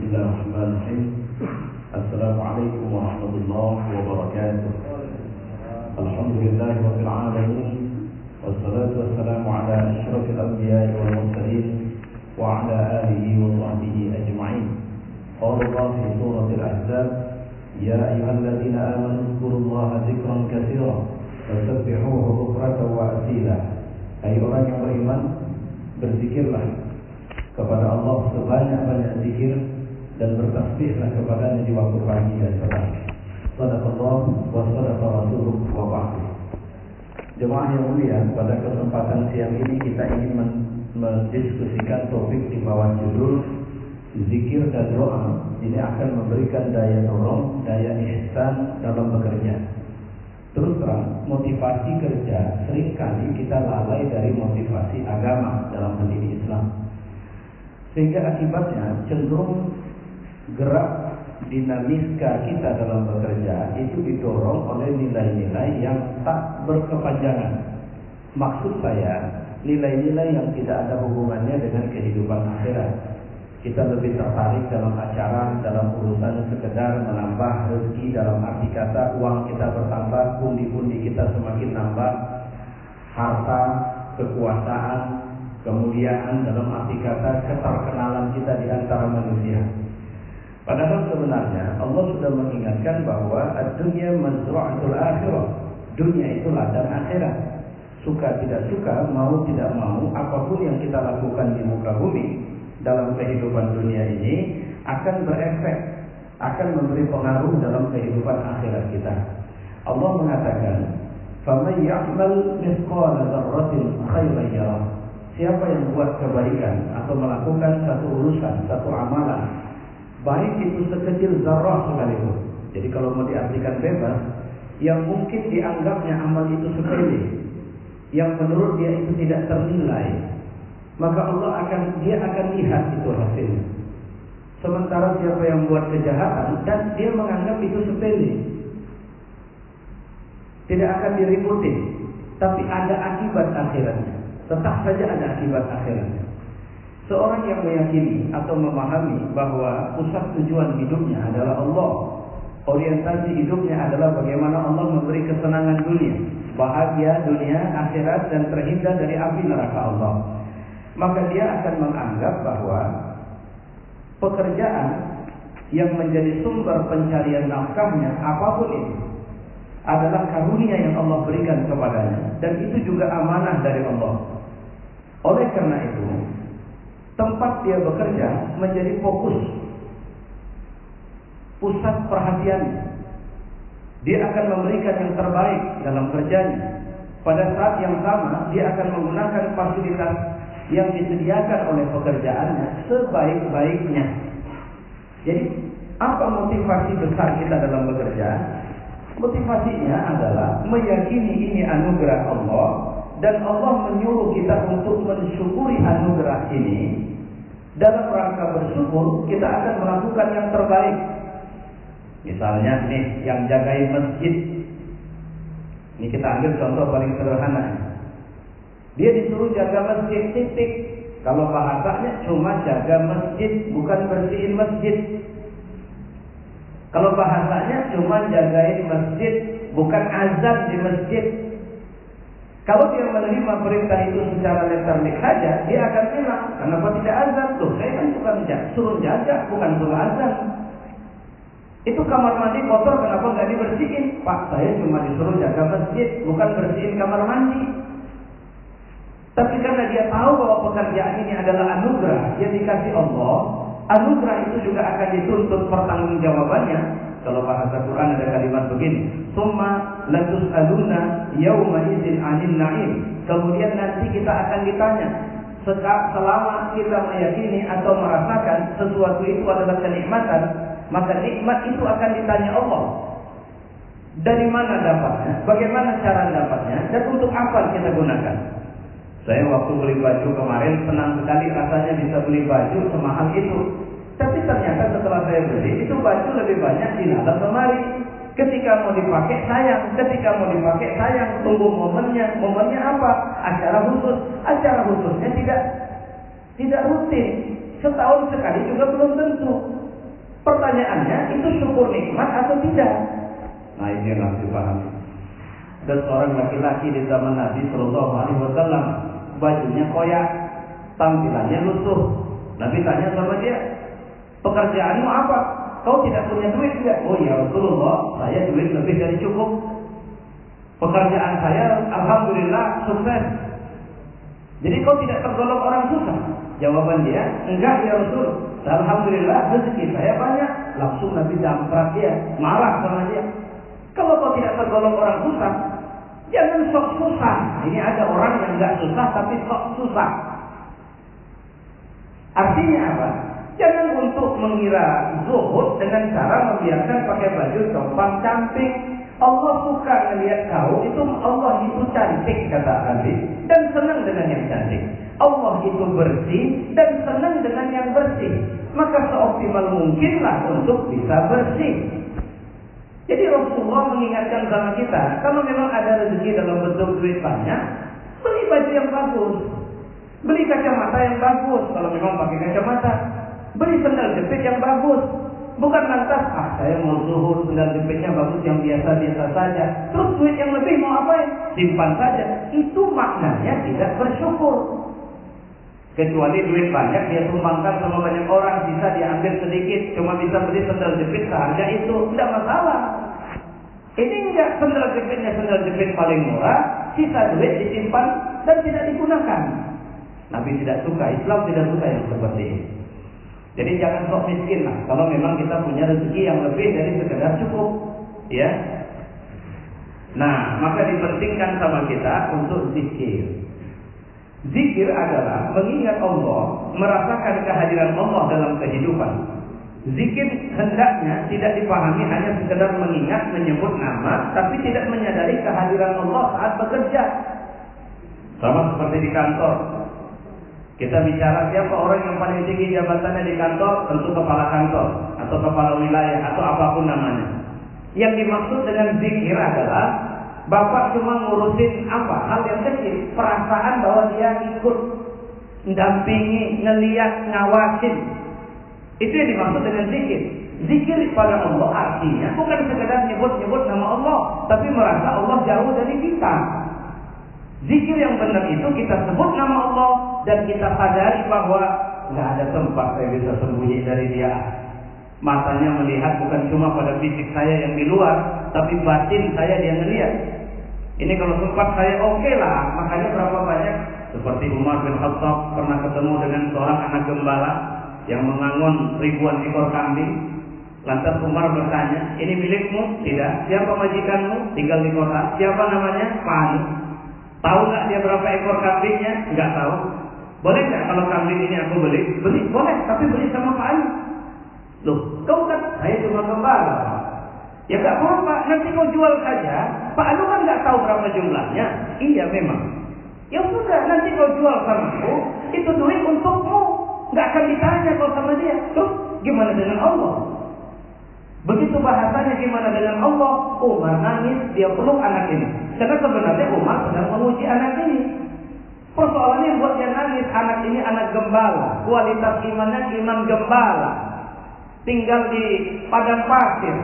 Bismillahirrahmanirrahim. Assalamualaikum warahmatullahi wabarakatuh. Alhamdulillahirabbil alamin. Wassalatu wassalamu ala asyrafil anbiya'i wal mursalin wa ala alihi wa sahbihi ajma'in. Qala Allah fi suratil Ahzab, ya ayyuhalladzina amanu dzkurullaha dzikran katsiran wasabbihuhu bukratan wa asila. Hai orang yang beriman, berzikirlah kepada Allah sebanyak-banyak zikir dan bertasbihlah kepadanya di waktu pagi dan petang. Shadaqallah wa shadaqa rasuluh wa ba'd. Jemaah yang mulia, pada kesempatan siang ini kita ingin mendiskusikan topik di bawah judul zikir dan doa. Ini akan memberikan daya dorong, daya ihsan dalam bekerja. Terus terang, motivasi kerja seringkali kita lalai dari motivasi agama dalam hal ini Islam. Sehingga akibatnya cenderung gerak dinamiska kita dalam bekerja itu didorong oleh nilai-nilai yang tak berkepanjangan. Maksud saya, nilai-nilai yang tidak ada hubungannya dengan kehidupan akhirat. Kita lebih tertarik dalam acara, dalam urusan sekedar menambah rezeki, dalam arti kata uang kita bertambah, pundi-pundi kita semakin nambah, harta, kekuasaan, kemuliaan, dalam arti kata keterkenalan kita di antara manusia. Padahal sebenarnya Allah sudah mengingatkan bahwa dunia mazra'atul akhirah. Dunia itu ladang akhirat. Suka tidak suka, mau tidak mau, apapun yang kita lakukan di muka bumi dalam kehidupan dunia ini akan berefek, akan memberi pengaruh dalam kehidupan akhirat kita. Allah mengatakan, "Faman ya'mal mithqala dzarratin khairan yarah." Siapa yang buat kebaikan atau melakukan satu urusan, satu amalan, baik itu sekecil zarrah sekalipun. Jadi kalau mau diartikan bebas, yang mungkin dianggapnya amal itu sepele, yang menurut dia itu tidak ternilai, maka dia akan lihat itu hasilnya. Sementara siapa yang buat kejahatan dan dia menganggap itu sepele, tidak akan diributi, tapi ada akibat akhiratnya. Tetap saja ada akibat akhiratnya. Seorang yang meyakini atau memahami bahwa pusat tujuan hidupnya adalah Allah, orientasi hidupnya adalah bagaimana Allah memberi kesenangan dunia, bahagia dunia, akhirat, dan terhindar dari api neraka Allah, maka dia akan menganggap bahwa pekerjaan yang menjadi sumber pencarian nafkahnya apapun itu adalah karunia yang Allah berikan kepadanya, dan itu juga amanah dari Allah. Oleh karena itu, tempat dia bekerja menjadi fokus, pusat perhatiannya. Dia akan memberikan yang terbaik dalam kerjanya. Pada saat yang sama, dia akan menggunakan fasilitas yang disediakan oleh pekerjaannya sebaik-baiknya. Jadi, apa motivasi besar kita dalam bekerja? Motivasinya adalah meyakini ini anugerah Allah, dan Allah menyuruh kita untuk mensyukuri anugerah ini. Dalam rangka bersyukur, kita akan melakukan yang terbaik. Misalnya nih, yang jagain masjid. Ini kita ambil contoh paling sederhana. Dia disuruh jaga masjid, titik. Kalau bahasanya cuma jaga masjid, bukan bersihin masjid. Kalau bahasanya cuma jagain masjid, bukan azan di masjid. Kalau dia menerima perintah itu secara letterlik saja, dia akan bilang, kenapa tidak azan? Loh, saya kan suruh jaga, bukan suruh azan. Itu kamar mandi kotor, kenapa nggak dibersihin? Pak, saya cuma disuruh jaga masjid, bukan bersihin kamar mandi. Tapi karena dia tahu bahwa pekerjaan ini adalah anugerah yang dikasih Allah, anugerah itu juga akan dituntut pertanggungjawabannya. Kalau bahasa Quran ada kalimat begini, "Summa latus'aluna yauma idzin 'anil na'im." Kemudian nanti kita akan ditanya, selama kita meyakini atau merasakan sesuatu itu adalah kenikmatan, maka nikmat itu akan ditanya Allah. Dari mana dapatnya? Bagaimana cara dapatnya? Dan untuk apa kita gunakan? Saya waktu beli baju kemarin senang sekali rasanya bisa beli baju semahal itu. Tapi ternyata setelah saya beli, itu baju lebih banyak di dalam lemari. Ketika mau dipakai sayang, tunggu momennya. Momennya apa? Acara khusus. Acara khususnya tidak rutin. Setahun sekali juga belum tentu. pertanyaannya, itu syukur nikmat atau tidak? Nah, ini yang harus dipahami. Dan seorang laki-laki di zaman Nabi Shallallahu Alaihi Wasallam, bajunya koyak, tampilannya lusuh. Nabi tanya sama dia, pekerjaanmu apa? Kau tidak punya duit enggak? Oh ya Rasulullah, saya duit lebih dari cukup. Pekerjaan saya alhamdulillah sukses. Jadi kau tidak tergolong orang susah? Jawaban dia, enggak ya Rasul. Alhamdulillah rezeki saya banyak. Langsung Nabi damprat dia, marah sama dia. Kalau kau tidak tergolong orang susah, jangan sok susah. Ini ada orang yang enggak susah tapi sok susah. Artinya apa? Jangan untuk mengira zuhud dengan cara membiarkan pakai baju compang camping. Allah suka melihat kau itu, Allah itu cantik kata Nabi, dan senang dengan yang cantik. Allah itu bersih dan senang dengan yang bersih. Maka seoptimal mungkinlah untuk bisa bersih. Jadi Rasulullah mengingatkan sama kita, kalau memang ada rezeki dalam bentuk duit banyak, beli baju yang bagus, beli kacamata yang bagus kalau memang pakai kacamata. Beli sendal jepit yang bagus. Bukan lantas, saya mau zuhud, sendal jepitnya bagus yang biasa-biasa saja. Terus duit yang lebih mau apain? Simpan saja. Itu maknanya tidak bersyukur. Kecuali duit banyak dia sumbangkan sama banyak orang, bisa diambil sedikit, cuma bisa beli sendal jepit seharga itu, tidak masalah. Ini enggak, sendal jepitnya sendal jepit paling murah, sisa duit disimpan dan tidak digunakan. Nabi tidak suka, Islam tidak suka yang seperti ini. Jadi jangan sok miskin lah. Kalau memang kita punya rezeki yang lebih dari sekedar cukup, ya. Nah, maka dipentingkan sama kita untuk zikir. Zikir adalah mengingat Allah, merasakan kehadiran Allah dalam kehidupan. Zikir hendaknya tidak dipahami hanya sekedar mengingat, menyebut nama, tapi tidak menyadari kehadiran Allah saat bekerja. Sama seperti di kantor. Kita bicara siapa orang yang paling tinggi jabatannya di kantor, tentu kepala kantor atau kepala wilayah atau apapun namanya. Yang dimaksud dengan zikir adalah bapak cuma ngurusin apa? Hal yang kecil, perasaan bahwa dia ikut mendampingi, ngelihat, ngawasin. Itu yang dimaksud dengan zikir. Zikir pada Allah artinya bukan sekedar nyebut-nyebut nama Allah, tapi merasa Allah jauh dari kita. Zikir yang benar itu kita sebut nama Allah dan kita sadari bahwa nggak ada tempat saya bisa sembunyi dari Dia. Matanya melihat bukan cuma pada fisik saya yang di luar, tapi batin saya dia ngelihat. Ini kalau sempat saya oke lah. Makanya berapa banyak seperti Umar bin Khattab pernah ketemu dengan seorang anak gembala yang mengangon ribuan ekor kambing. Lantas Umar bertanya, ini milikmu? Tidak. Siapa majikanmu? Tinggal di kota. Siapa namanya? Fani. Tahu nggak dia berapa ekor kambingnya? Nggak tahu. Boleh nggak kalau kambing ini aku beli? Beli, boleh. Tapi beli sama Pak Anu. Loh, kau kan saya cuma gembala. Ya nggak apa-apa. Nanti kau jual saja. Pak Anu kan nggak tahu berapa jumlahnya. Iya memang. Ya sudah, nanti kau jual sama aku. Itu duit untukmu. Nggak akan ditanya kau sama dia. Terus gimana dengan Allah? Begitu bahasanya gimana dengan Allah. Umar nangis, dia peluk anak ini. Karena sebenarnya Umar sedang menguji anak ini. Persoalannya yang buat dia nangis, anak ini anak gembala. Kualitas imannya iman gembala. Tinggal di padang pasir.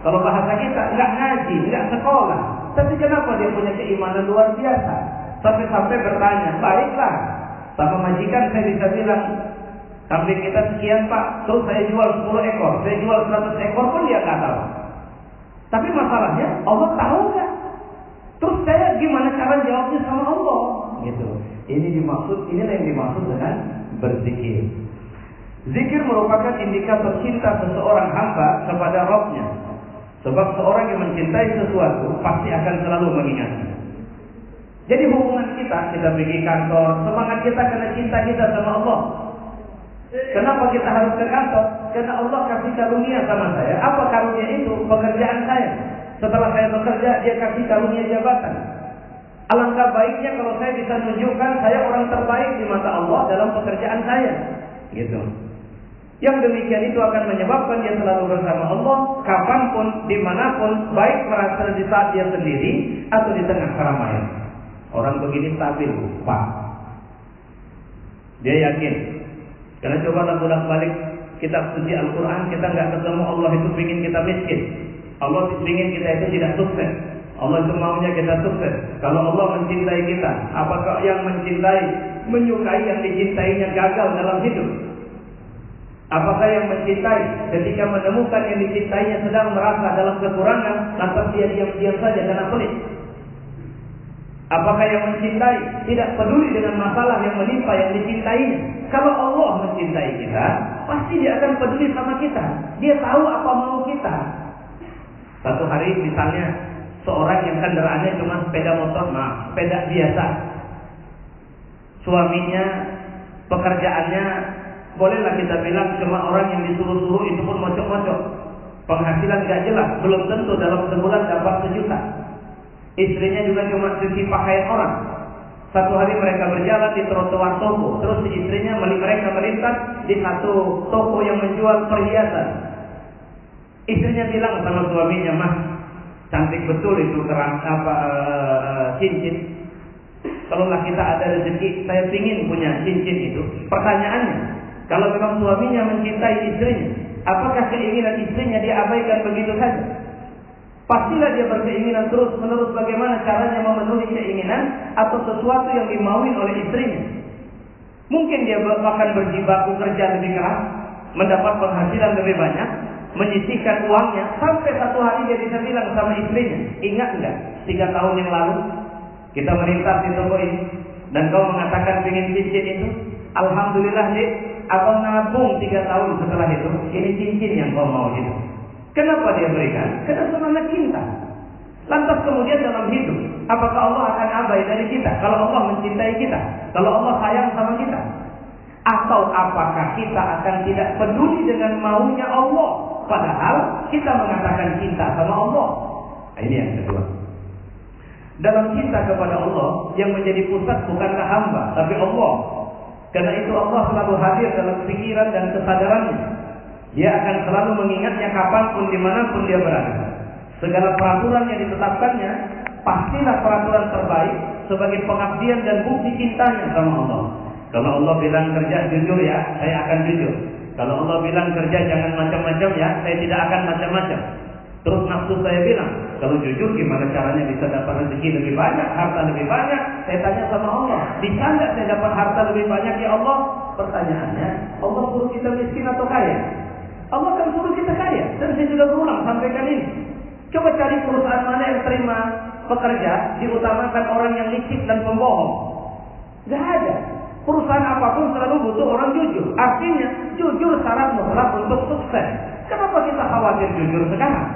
Kalau bahasa kita nggak ngaji, nggak sekolah. Tapi kenapa dia punya keimanan luar biasa? Sampai-sampai bertanya, baiklah. Sama majikan saya bisa bilang, kambing kita sekian Pak, terus saya jual 10 ekor, saya jual 100 ekor pun dia nggak tahu. Tapi masalahnya Allah tahu nggak? Terus saya gimana cara jawabnya sama Allah? Gitu. Inilah yang dimaksud dengan berzikir. Zikir merupakan indikator cinta seseorang hamba kepada Rabb-nya. Sebab seorang yang mencintai sesuatu pasti akan selalu mengingatnya. Jadi hubungan kita pergi kantor, semangat kita karena cinta kita sama Allah. Kenapa kita harus ke kantor? Karena Allah kasih karunia sama saya. Apa karunia itu? Pekerjaan saya. Setelah saya bekerja, dia kasih karunia jabatan. Alangkah baiknya kalau saya bisa menunjukkan saya orang terbaik di mata Allah dalam pekerjaan saya. Gitu. Yang demikian itu akan menyebabkan dia selalu bersama Allah, kapanpun, dimanapun, baik merasa di saat dia sendiri atau di tengah keramaian. Orang begini stabil, Pak. Dia yakin. Karena coba bolak-balik kitab suci Al-Quran, kita nggak ketemu Allah itu ingin kita miskin. Allah ingin kita itu tidak sukses. Allah itu maunya kita sukses. Kalau Allah mencintai kita, apakah yang menyukai yang dicintainya gagal dalam hidup? Apakah yang mencintai ketika menemukan yang dicintainya sedang merasa dalam kekurangan, lantas dia diam-diam saja karena pelit? Apakah yang mencintai tidak peduli dengan masalah yang menimpa yang dicintainya? Kalau Allah mencintai kita, pasti dia akan peduli sama kita. Dia tahu apa mau kita. Satu hari misalnya seorang yang kendaraannya cuma sepeda motor, sepeda biasa. Suaminya pekerjaannya bolehlah kita bilang cuma orang yang disuruh-suruh, itu pun mocok-mocok. Penghasilan gak jelas, belum tentu dalam sebulan dapat 1 juta. Istrinya juga cuma cuci pakaian orang. Satu hari mereka berjalan di trotoar toko, terus istrinya mereka melintas di satu toko yang menjual perhiasan. Istrinya bilang sama suaminya, "Mas, cantik betul itu cincin. Kalaulah kita ada rezeki, saya ingin punya cincin itu." Pertanyaannya, kalau memang suaminya mencintai istrinya, apakah keinginan istrinya dia abaikan begitu saja? Pastilah dia berkeinginan terus-menerus bagaimana caranya memenuhi keinginan atau sesuatu yang dimaui oleh istrinya. Mungkin dia akan berjibaku kerja lebih keras, mendapat penghasilan lebih banyak, menyisihkan uangnya, sampai satu hari dia bisa bilang sama istrinya, "Ingat enggak, 3 tahun yang lalu kita melintas di toko ini dan kau mengatakan ingin cincin itu? Alhamdulillah, Dek, aku nabung 3 tahun setelah itu, ini cincin yang kau mau itu." Kenapa dia berikan? Karena semangat cinta. Lantas kemudian dalam hidup, apakah Allah akan abai dari kita? Kalau Allah mencintai kita, kalau Allah sayang sama kita, atau apakah kita akan tidak peduli dengan maunya Allah, padahal kita mengatakan cinta sama Allah? Ini yang kedua. Dalam cinta kepada Allah, yang menjadi pusat bukanlah hamba, tapi Allah. Karena itu Allah selalu hadir dalam pikiran dan kesadarannya. Dia akan selalu mengingatnya kapanpun, dimanapun dia berada. Segala peraturan yang ditetapkannya, pastilah peraturan terbaik sebagai pengabdian dan bukti cintanya sama Allah. Kalau Allah bilang kerja jujur ya, saya akan jujur. Kalau Allah bilang kerja jangan macam-macam ya, saya tidak akan macam-macam. Terus nafsu saya bilang, kalau jujur gimana caranya bisa dapat rezeki lebih banyak, harta lebih banyak? Saya tanya sama Allah, bisa nggak saya dapat harta lebih banyak ya Allah? Pertanyaannya, Allah suruh kita miskin atau kaya? Allah akan suruh kita kaya. Dan saya sudah berulang sampaikan ini. Coba cari perusahaan mana yang terima pekerja diutamakan orang yang licik dan pembohong. Gak ada. Perusahaan apapun selalu butuh orang jujur. Artinya jujur syarat mutlak untuk sukses. Kenapa kita khawatir jujur sekarang?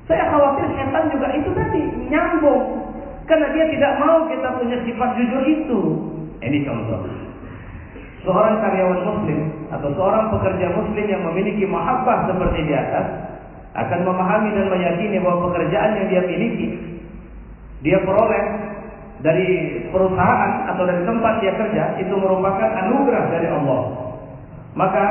Saya khawatir setan juga itu tadi nyambung. Karena dia tidak mau kita punya sifat jujur itu. Ini contoh. Seorang karyawan muslim atau seorang pekerja muslim yang memiliki mahabbah seperti di atas akan memahami dan meyakini bahwa pekerjaan yang dia miliki, dia peroleh dari perusahaan atau dari tempat dia kerja, itu merupakan anugerah dari Allah. Maka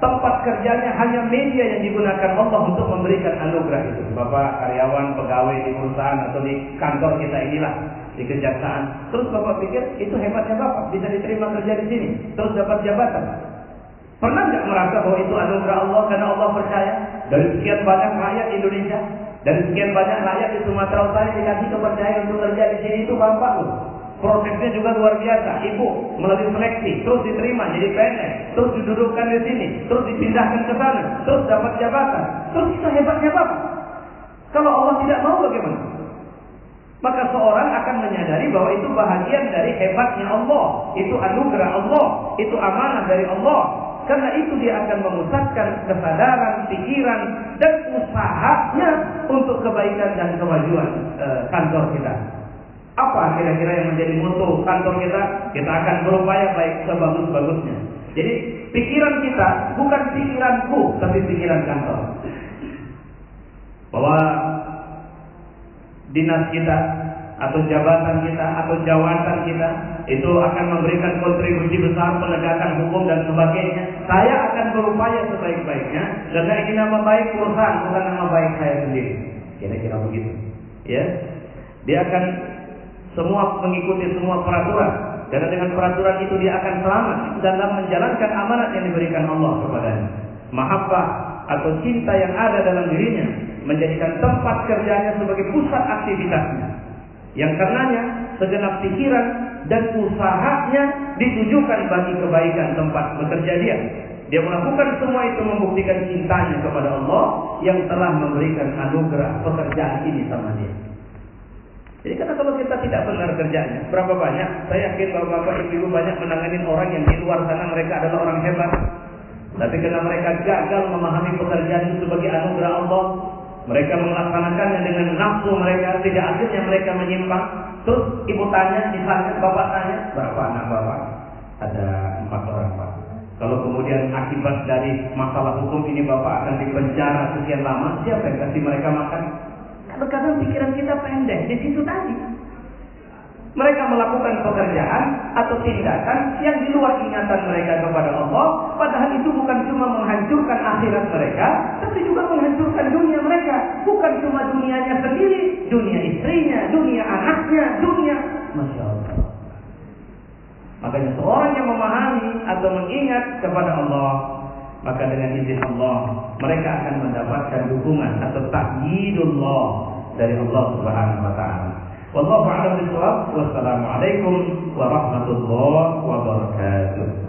tempat kerjanya hanya media yang digunakan Allah untuk memberikan anugerah itu. Bapak karyawan, pegawai di perusahaan atau di kantor kita inilah, di kejaksaan. Terus Bapak pikir itu hebatnya Bapak bisa diterima kerja di sini, terus dapat jabatan. Pernah nggak merasa bahwa itu anugerah Allah karena Allah percaya dari sekian banyak rakyat Indonesia, dari sekian banyak rakyat di Sumatera Utara dikasih kepercayaan untuk kerja di sini, itu Bapak loh. Prosesnya juga luar biasa. Ibu melalui seleksi, terus diterima jadi PNS, terus didudukkan di sini, terus dipindahkan ke sana, terus dapat jabatan. Terus itu hebatnya Bapak. Kalau Allah tidak mau bagaimana? Maka seorang akan menyadari bahwa itu bahagian dari hebatnya Allah. Itu anugerah Allah. Itu amanah dari Allah. Karena itu dia akan memusatkan kesadaran, pikiran, dan usahanya untuk kebaikan dan kemajuan kantor kita. Apa kira-kira yang menjadi mutu kantor kita? Kita akan berupaya baik sebagus-bagusnya. Jadi pikiran kita bukan pikiranku, tapi pikiran kantor. Bahwa dinas kita atau jabatan kita atau jawatan kita itu akan memberikan kontribusi besar penegakan hukum dan sebagainya. Saya akan berupaya sebaik-baiknya karena ini nama baik perusahaan, bukan nama baik saya sendiri. Kira-kira begitu. Ya, dia akan semua mengikuti semua peraturan. Karena dengan peraturan itu dia akan selamat dalam menjalankan amanat yang diberikan Allah kepadanya. Mahabbah atau cinta yang ada dalam dirinya menjadikan tempat kerjanya sebagai pusat aktivitasnya, yang karenanya segenap pikiran dan usahanya ditujukan bagi kebaikan tempat bekerja dia. Dia melakukan semua itu membuktikan cintanya kepada Allah yang telah memberikan anugerah pekerjaan ini sama dia. Jadi karena kalau kita tidak benar kerjanya, berapa banyak, saya yakin bapak-bapak ibu-ibu banyak menangani orang yang di luar sana mereka adalah orang hebat, tapi karena mereka gagal memahami pekerjaan itu sebagai anugerah Allah, mereka melaksanakannya dengan nafsu mereka, sehingga akhirnya mereka menyimpang. Terus ibu tanya, misalnya bapak tanya, berapa anak bapak? Ada 4 orang pak. Kalau kemudian akibat dari masalah hukum ini bapak akan dipenjara sekian lama, siapa yang kasih mereka makan? Kadang-kadang pikiran kita pendek di situ tadi. Mereka melakukan pekerjaan atau tindakan yang di luar ingatan mereka kepada Allah, padahal itu bukan cuma menghancurkan akhirat mereka, tapi juga menghancurkan dunia mereka. Bukan cuma dunianya sendiri, dunia istrinya, dunia anaknya, dunia, Masya Allah. Makanya seorang yang memahami atau mengingat kepada Allah, maka dengan izin Allah mereka akan mendapatkan dukungan atau ta'yidullah dari Allah Subhanahu wa taala. Wallahu a'lam bishawab. Wassalamualaikum warahmatullahi wabarakatuh.